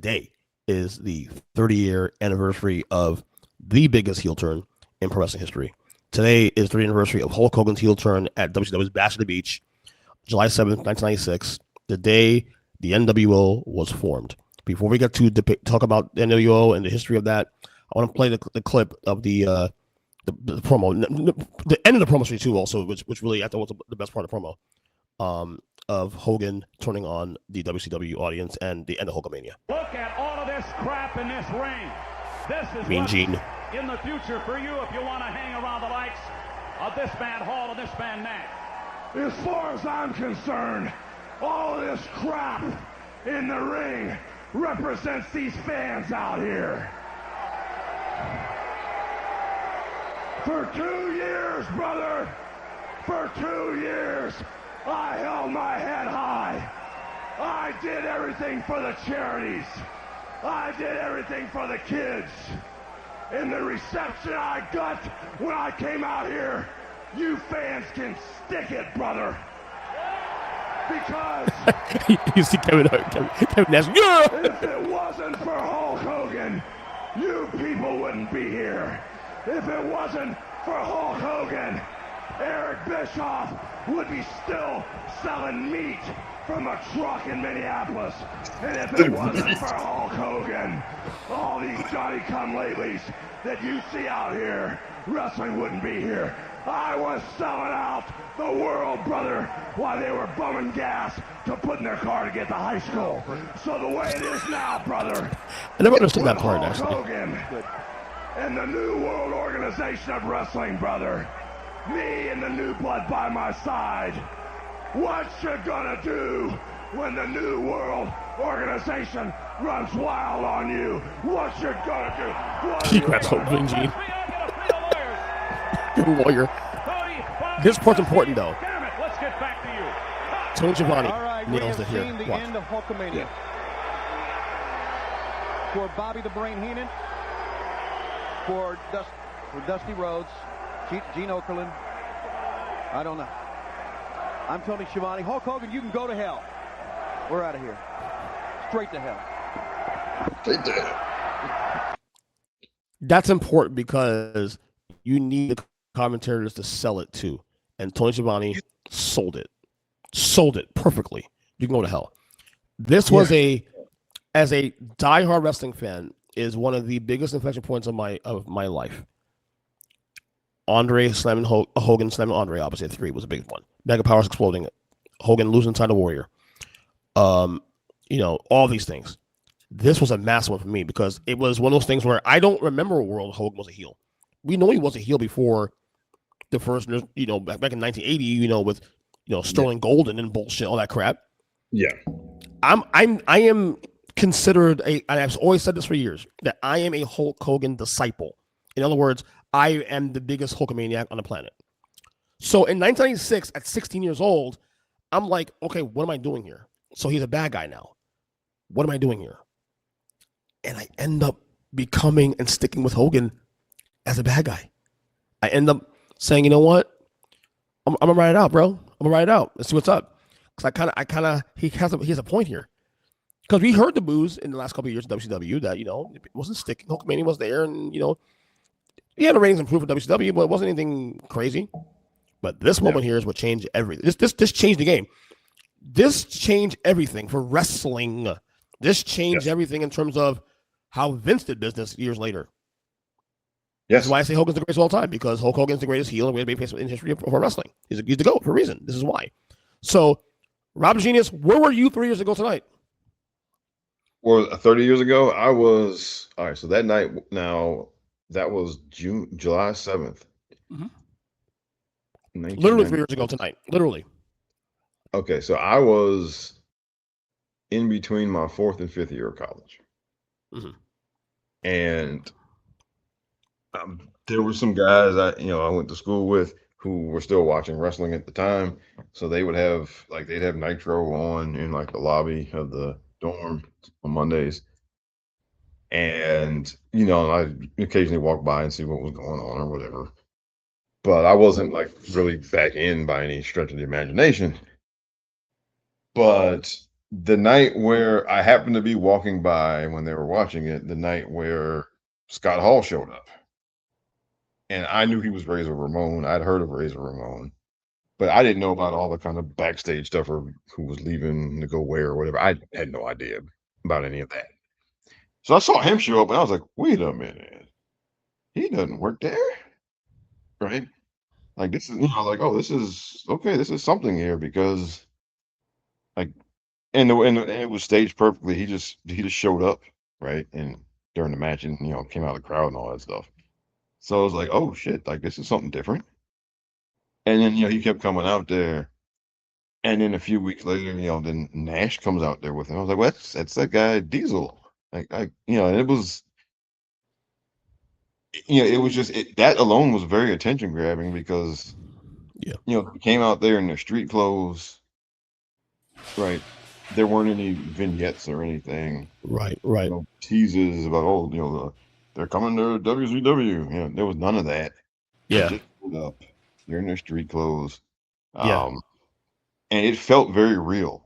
today is the 30-year anniversary of the biggest heel turn in pro wrestling history. Today is the anniversary of Hulk Hogan's heel turn at WCW's Bash at the Beach, July 7th, 1996, the day the NWO was formed. Before we get to talk about the NWO and the history of that, I want to play the clip of the promo, the end of the promo street too, also, which really I thought was the best part of the promo, of Hogan turning on the WCW audience and the end of Hulkamania. Look at all of this crap in this ring. This is Mean Gene. In the future for you if you want to hang around the likes of this man Hall and this man Nash. As far as I'm concerned, all of this crap in the ring represents these fans out here. For 2 years, brother, for 2 years, I held my head high. I did everything for the charities. I did everything for the kids. And the reception I got when I came out here, you fans can stick it, brother. Because you see Kevin Nash. Yeah! If it wasn't for Hulk Hogan, you people wouldn't be here. If it wasn't for Hulk Hogan, Eric Bischoff would be still selling meat from a truck in Minneapolis. And if it wasn't for Hulk Hogan, all these Johnny-come-latelys that you see out here, wrestling wouldn't be here. I was selling out the world, brother, while they were bumming gas to put in their car to get to high school. So the way it is now, brother, I never understood that part, Hulk actually. Hogan and the New World Organization of Wrestling, brother, me and the new blood by my side, what you gonna do when the New World Organization runs wild on you? What you gonna do? What He grabs hold of Gene. Good lawyer. This part's important, though. Damn it, let's get back to you. Tony Schiavone All right, we nails have it here. seen the Watch. end of Hulkamania. For Bobby the Brain Heenan, for Dusty Rhodes, Gene Okerlund, I don't know. I'm Tony Schiavone. Hulk Hogan, you can go to hell. We're out of here. Straight to hell. That's important because you need the commentators to sell it too. And Tony Schiavone sold it. Sold it perfectly. You can go to hell. This was as a diehard wrestling fan, is one of the biggest inflection points of my life. Andre slamming Hogan slamming Andre opposite 3 was a big one. Mega Powers exploding. Hogan losing to the Warrior. All these things. This was a massive one for me because it was one of those things where I don't remember a world Hogan was a heel. We know he was a heel before the first, back in 1980, with, Sterling Golden and bullshit, all that crap. Yeah. I am considered and I've always said this for years, that I am a Hulk Hogan disciple. In other words, I am the biggest Hulkamaniac on the planet. So in 1996, at 16 years old, I'm like, okay, what am I doing here? So he's a bad guy now. What am I doing here? And I end up becoming and sticking with Hogan as a bad guy. I end up saying, you know what? I'm gonna ride it out, bro. I'm gonna ride it out. Let's see what's up. Because he has a point here. Because we heard the boos in the last couple of years of WCW that, it wasn't sticking. Hulkamania was there, and, he had the ratings improve for WCW, but it wasn't anything crazy. But this moment here is what changed everything. This changed the game. This changed everything for wrestling. This changed everything in terms of how Vince did business years later. Yes. That's why I say Hogan's the greatest of all time, because Hulk Hogan's the greatest heel and greatest babyface in history of wrestling. He's the GOAT for a reason. This is why. So, Rob Genius, where were you 3 years ago tonight? Well, 30 years ago, I was all right. So that night, now that was July 7th. Mm-hmm. Literally 3 years ago tonight. Literally. Okay, so I was in between my 4th and 5th year of college. Mm-hmm. And there were some guys I went to school with who were still watching wrestling at the time. So they would have they'd have Nitro on in the lobby of the dorm on Mondays. And, I occasionally walk by and see what was going on or whatever. But I wasn't really back in by any stretch of the imagination. But the night where I happened to be walking by when they were watching it, the night where Scott Hall showed up. And I knew he was Razor Ramon. I'd heard of Razor Ramon, but I didn't know about all the kind of backstage stuff or who was leaving to go where or whatever. I had no idea about any of that. So I saw him show up and I was like, wait a minute. He doesn't work there. Right. Like this is, like, oh, this is okay. This is something here because like, and it was staged perfectly. He just showed up, right? And during the match and, came out of the crowd and all that stuff. So I was like, oh shit, like this is something different. And then, he kept coming out there. And then a few weeks later, then Nash comes out there with him. I was like, well, that's that guy Diesel. And it was, it was just that alone was very attention grabbing because, Yeah. he came out there in their street clothes, right? There weren't any vignettes or anything, Right. teases about, oh, they're coming to WCW. There was none of that. They Yeah. just showed up. They're in their street clothes. Yeah. And it felt very real,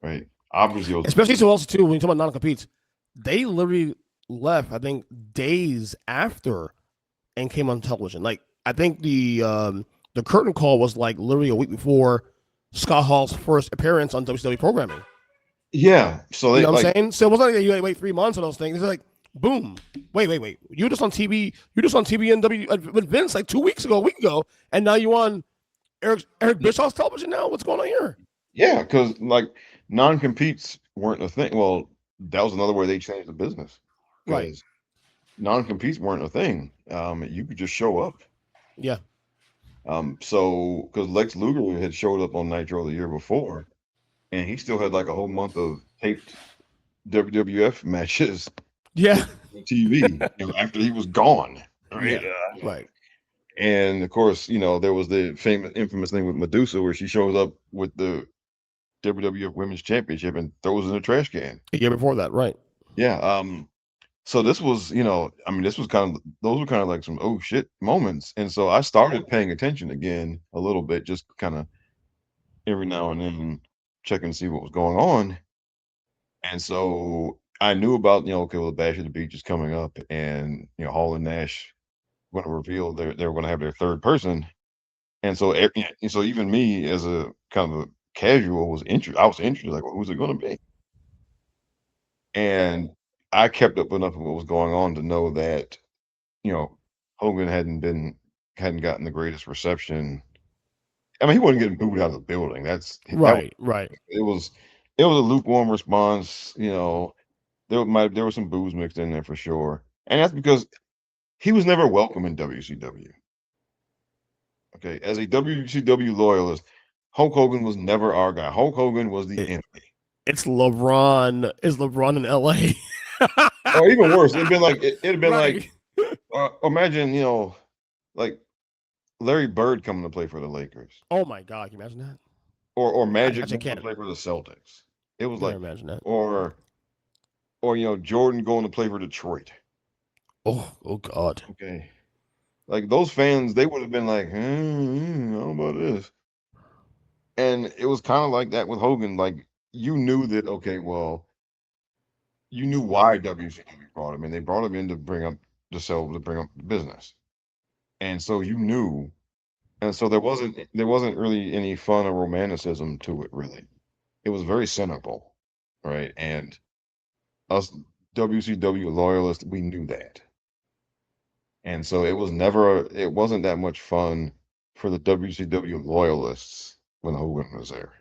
right? Obviously, it was Especially so also too when you talk about non-competes, they literally left. I think days after and came on television. Like I think the curtain call was like literally a week before Scott Hall's first appearance on WCW programming. yeah. So You they know what I'm like, saying? So it wasn't like you had to wait 3 months on those things. It's like boom. Wait. You were just on TV. You're just on TV and W with Vince like 2 weeks ago, a week ago, and now you on Eric Bischoff's television now. What's going on here? yeah, because like non-competes weren't a thing. Well, that was another way they changed the business Right. because non-competes weren't a thing. You could just show up. Yeah. So because Lex Luger had showed up on Nitro the year before, and he still had like a whole month of taped WWF matches Yeah. on TV, after he was gone, right? Yeah. Right. And of course, there was the famous, infamous thing with Medusa where she shows up with the WWF Women's Championship and throws it in a trash can. A year before that, right? Yeah. So this was, this was those were kind of like some oh shit moments. And so I started paying attention again a little bit, just kind of every now and then checking to see what was going on. And so I knew about, okay, well, the Bash of the Beach is coming up, and Hall and Nash going to reveal they're going to have their third person. And so, so even me as a kind of a casual was interested. I was interested, like, well, who's it going to be? And I kept up enough of what was going on to know that, you know, Hogan hadn't gotten the greatest reception. I mean, he wasn't getting booed out of the building. That was Right. it was it was a lukewarm response. There was some booze mixed in there for sure, and that's because he was never welcome in WCW. Okay, as a WCW loyalist, Hulk Hogan was never our guy. Hulk Hogan was the It, enemy. it's LeBron. Is LeBron in LA? Or even worse, it'd been Right. like imagine like Larry Bird coming to play for the Lakers, Oh my God, can you imagine that? or I Magic actually going to can't. play for the Celtics. It was Never like, imagine that. or Jordan going to play for Detroit. Oh God. Okay, like those fans, they would have been like, I don't know about this. And it was kind of like that with Hogan. Like you knew that, okay, well, you knew why WCW brought him in. They brought him in to bring up the business. And so you knew. And so there wasn't really any fun or romanticism to it really. It was very cynical, right? And us WCW loyalists, we knew that. And so it wasn't that much fun for the WCW loyalists when Hogan was there.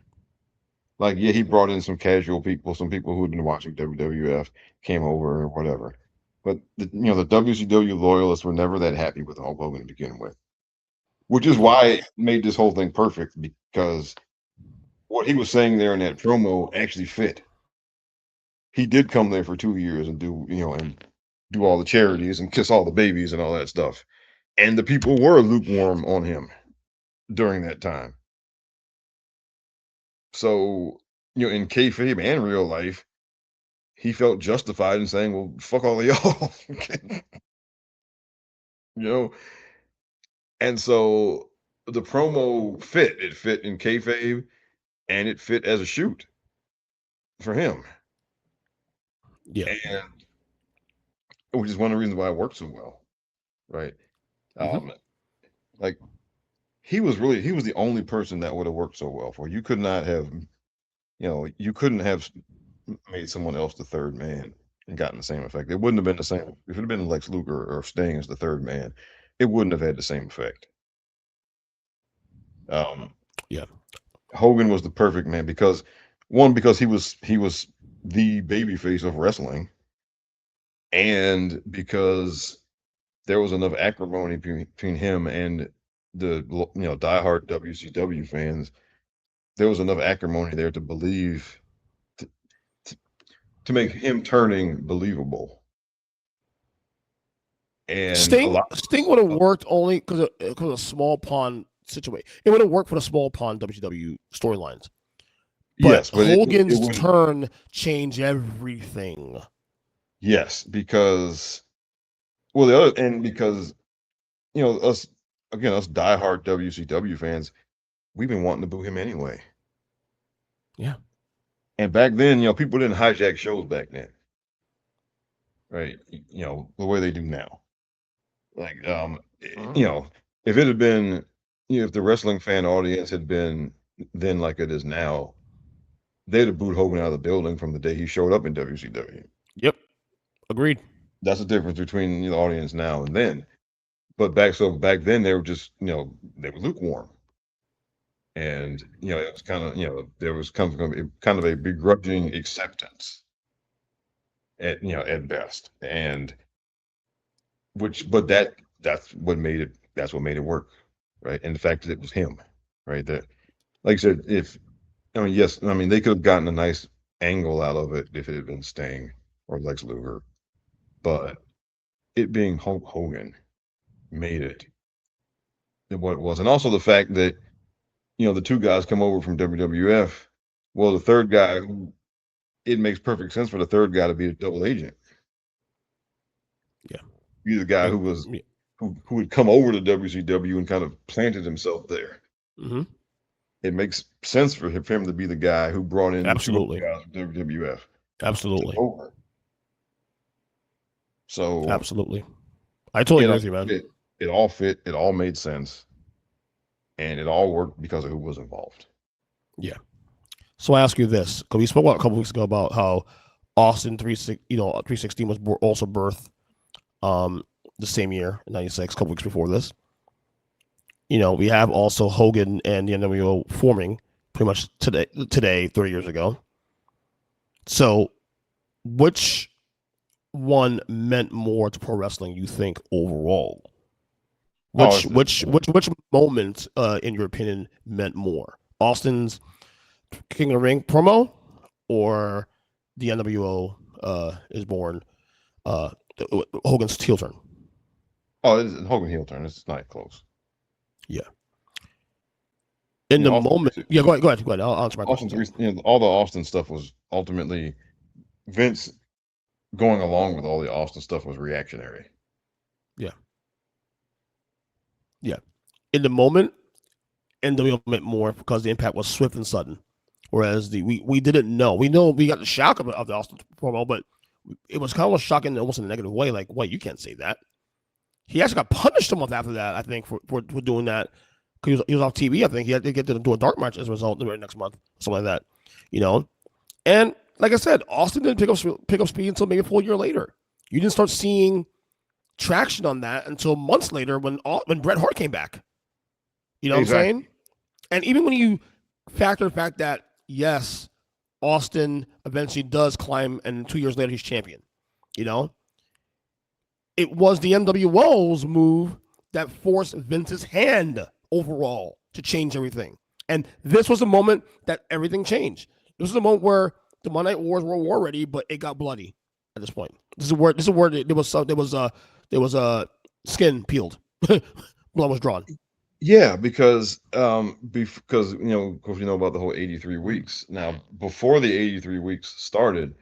Like, yeah, he brought in some casual people, some people who had been watching WWF came over or whatever. But the WCW loyalists were never that happy with Hulk Hogan to begin with, which is why it made this whole thing perfect because what he was saying there in that promo actually fit. He did come there for 2 years and do all the charities and kiss all the babies and all that stuff, and the people were lukewarm on him during that time. So in kayfabe and real life, he felt justified in saying, "Well, fuck all of y'all," you know. And so the promo fit. It fit in kayfabe, and it fit as a shoot. for him. Yeah. And which is one of the reasons why it worked so well, right? Mhm. Like he was the only person that would have worked so well for. You could not have, you couldn't have made someone else the third man and gotten the same effect. It wouldn't have been the same if it had been Lex Luger or Sting as the third man. It wouldn't have had the same effect. Um, Yeah. Hogan was the perfect man because because he was the babyface of wrestling, and because there was enough acrimony between him and the diehard WCW fans. There was enough acrimony there to believe to, to, to make him turning believable. And a Sting lot Sting would have worked only because of a small pond situation. It would have worked for the small pond WCW storylines. But yes, but it Hogan's wouldn't. turn changed everything. Yes, because well, the other and because us again, us diehard WCW fans, we've been wanting to boo him anyway. Yeah. And back then, people didn't hijack shows back then, right? The way they do now. Like, Mhm. if it had been, if the wrestling fan audience had been then like it is now, they'd have booed Hogan out of the building from the day he showed up in WCW. Yep. Agreed. That's the difference between the audience now and then. But back then they were just, they were lukewarm. And it was kind of there was kind of a begrudging acceptance at best, and that's what made it work, right? And the fact that it was him, right? That, like I said, if I mean yes, I mean they could have gotten a nice angle out of it if it had been Sting or Lex Luger, but it being Hulk Hogan made it what it was, and also the fact that the two guys come over from WWF. Well, the third guy, it makes perfect sense for the third guy to be a double agent. Yeah. Be the guy Yeah. who was Yeah. who had come over to WCW and kind of planted himself there. Hmm. It makes sense for him to be the guy who brought in the two other Absolutely. guys from WWF to Absolutely. over. So Absolutely. I totally it agree all with you, man. fit. It all fit. It all made sense, and it all worked because of who was involved. Yeah. So I ask you this, because we spoke about a couple weeks ago about how Austin 316 was also birthed the same year, in 96, a couple weeks before this. We have also Hogan and the NWO forming pretty much today, 30 years ago. So which one meant more to pro wrestling, you think, overall? Oh, Which moment, in your opinion, meant more? Austin's King of the Ring promo, or the NWO is born, uh, Hogan's heel turn? it's Hogan heel turn. It's not close. Yeah. In the Austin moment, yeah. Go ahead. I'll answer my Austin question. three. All the Austin stuff was ultimately Vince going along with all the Austin stuff was reactionary. Yeah. Yeah. In the moment, NWO meant more because the impact was swift and sudden. Whereas we didn't know. We know we got the shock of the Austin promo, but it was kind of shocking almost in a negative way. Like, wait, you can't say that. He actually got punished a month after that, I think, for doing that. Because he was off TV, I think. He had to get to do a dark match as a result the very next month, something like that. And like I said, Austin didn't pick up speed until maybe a full year later. You didn't start seeing traction on that until months later when Bret Hart came back. You know what I'm Exactly. saying? And even when you factor the fact that, yes, Austin eventually does climb, and 2 years later he's champion. You know, it was the NWO's move that forced Vince's hand overall to change everything. And this was the moment that everything changed. This was the moment where the Monday Night Wars were war ready, but it got bloody at this point. This is where there was a skin peeled, blood was drawn. Yeah, because of course about the whole 83 weeks. Now, before the 83 weeks started,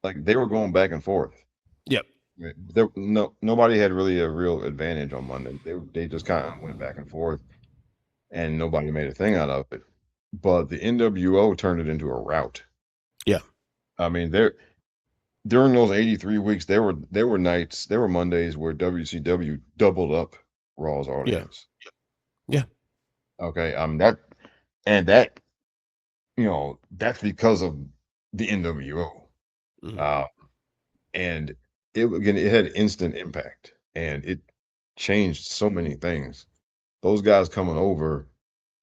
like they were going back and forth. Yep. Right? Nobody had really a real advantage on Monday. They just kind of went back and forth, and nobody made a thing out of it. But the NWO turned it into a rout. Yeah. I mean, during those 83 weeks, there were nights, there were Mondays where WCW doubled up Raw's Yeah. audience. Yeah. Okay, that and that that's because of the NWO. Mhm. Uh, and it had instant impact, and it changed so many things. Those guys coming over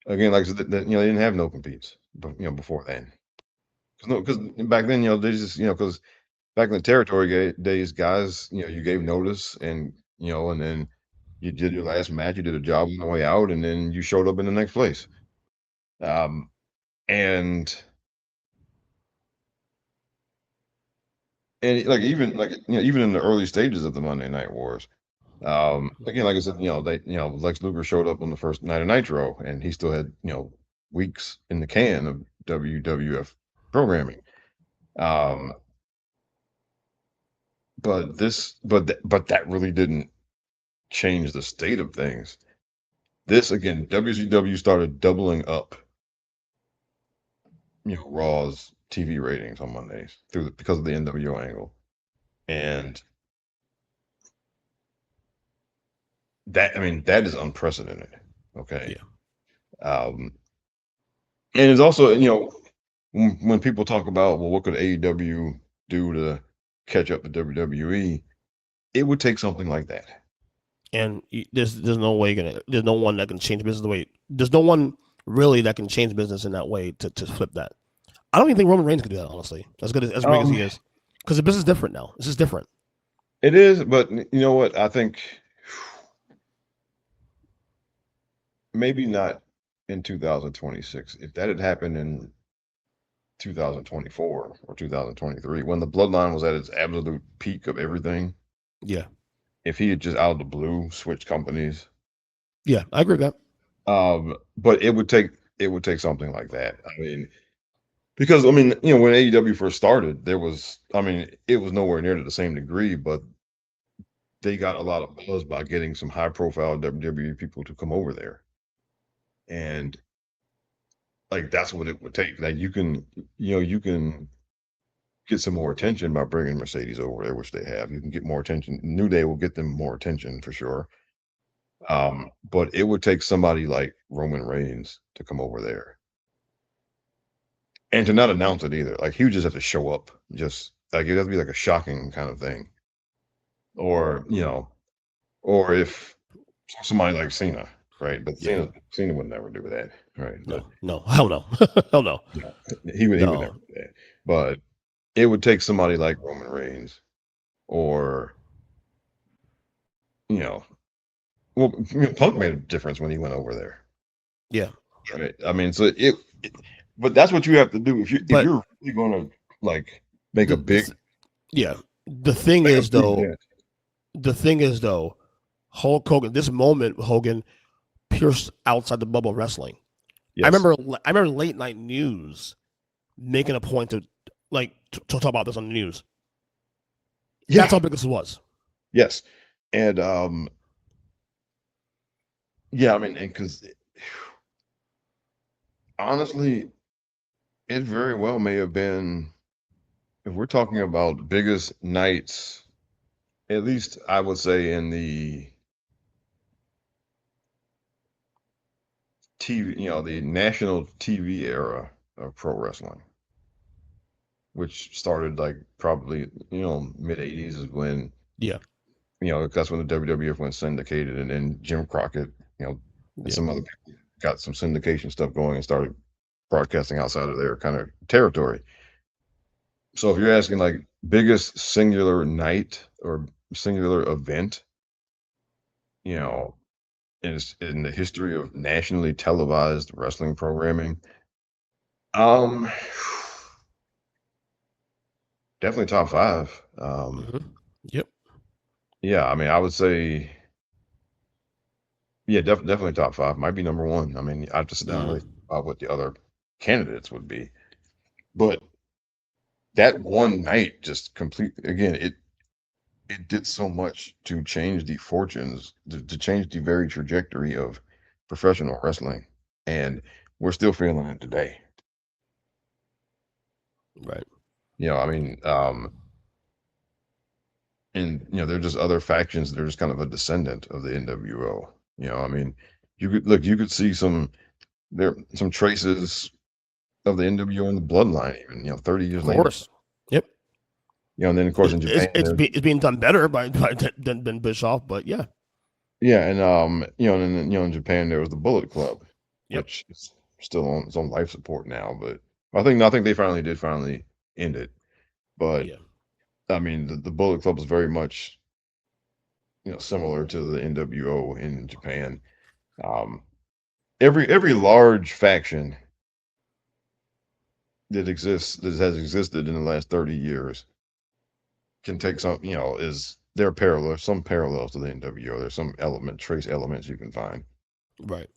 again, like I said, they didn't have no competes, but before then, because back then, they just because back in the territory days, guys, you gave notice, and and then you did your last match, you did a job on the way out, and then you showed up in the next place. Um, and like even in the early stages of the Monday Night Wars, again, like I said, Lex Luger showed up on the first night of Nitro, and he still had weeks in the can of WWF programming. Um, but that really didn't change the state of things. This again, WCW started doubling up, Raw's TV ratings on Mondays because of the NWO angle, and that is unprecedented. Okay, Yeah. um, and it's also when people talk about, well, what could AEW do to catch up to WWE, it would take something like that. And there's no way gonna there's no one that can change business the way there's no one really that can change business in that way to flip that. I don't even think Roman Reigns could do that, honestly. As good as big as Um, he is, because the business is different now. This is different. it is, but you know what? I think maybe not in 2026. If that had happened in 2024 or 2023, when the bloodline was at its absolute peak of everything, Yeah. if he had just out of the blue switched companies, Yeah, I agree with that. but it would take something like that. I mean, because when AEW first started, it was nowhere near to the same degree, but they got a lot of buzz by getting some high profile WWE people to come over there. And like that's what it would take. Like you can get some more attention by bringing Mercedes over there, which they have. You can get more attention. New Day will get them more attention for sure. But it would take somebody like Roman Reigns to come over there and to not announce it either. Like he would just have to show up. Just like it has to be like a shocking kind of thing. Or, or if somebody like Cena, right? But Yeah. Cena would never do that, right? But No. No. Hell no. Hell no. yeah, he would never No. do that. But it would take somebody like Roman Reigns or you know, well, Punk made a difference when he went over there. Yeah. Right? I mean, so but that's what you have to do if But you're really going to like make a the, big the yeah. The thing make a is big though. dent. The thing is though. Hulk Hogan. This moment, Hogan pierced outside the bubble of wrestling. I Yes. remember. I remember late night news making a point to talk about this on the news. That's Yeah. how big this was. Yes. And yeah, I mean, and because honestly, it very well may have been, if we're talking about biggest nights, at least I would say in the TV, the national TV era of pro wrestling, which started like probably, mid 80s is when, Yeah. that's when the WWF went syndicated, and then Jim Crockett, and Yeah. some other people got some syndication stuff going and started broadcasting outside of their kind of territory. So if you're asking like biggest singular night or singular event, you know, in the history of nationally televised wrestling programming, um, definitely top five. Yep. Yeah, I mean, I would say, yeah, definitely top five. Might be number one. I mean, I have to sit down and really Mhm. think about what the other candidates would be, but that one night just completely, again, it did so much to change the fortunes, to change the very trajectory of professional wrestling, and we're still feeling it today. Right. You know, I mean, and you know, they're just other factions that are just kind of a descendant of the NWO. You know, I mean, you could see some traces of the NWO in the bloodline, even 30 years Of later. course. Yep. You know, and then of course in Japan, It's being done better than Bischoff, but yeah. yeah, and in Japan there was the Bullet Club, Yep. which is still on its own life support now. But I think they finally end it. But Yeah. I mean, the Bullet Club is very much similar to the NWO in Japan. Um, every large faction that has existed in the last 30 years can take there are some parallels to the NWO. There's some trace elements you can find. Right.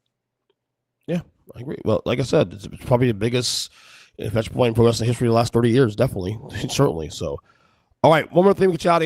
Yeah, I agree. Well, like I said, it's probably the biggest infection point in pro wrestling history of the last 30 years, definitely. Certainly. So, all right, one more thing we get you out of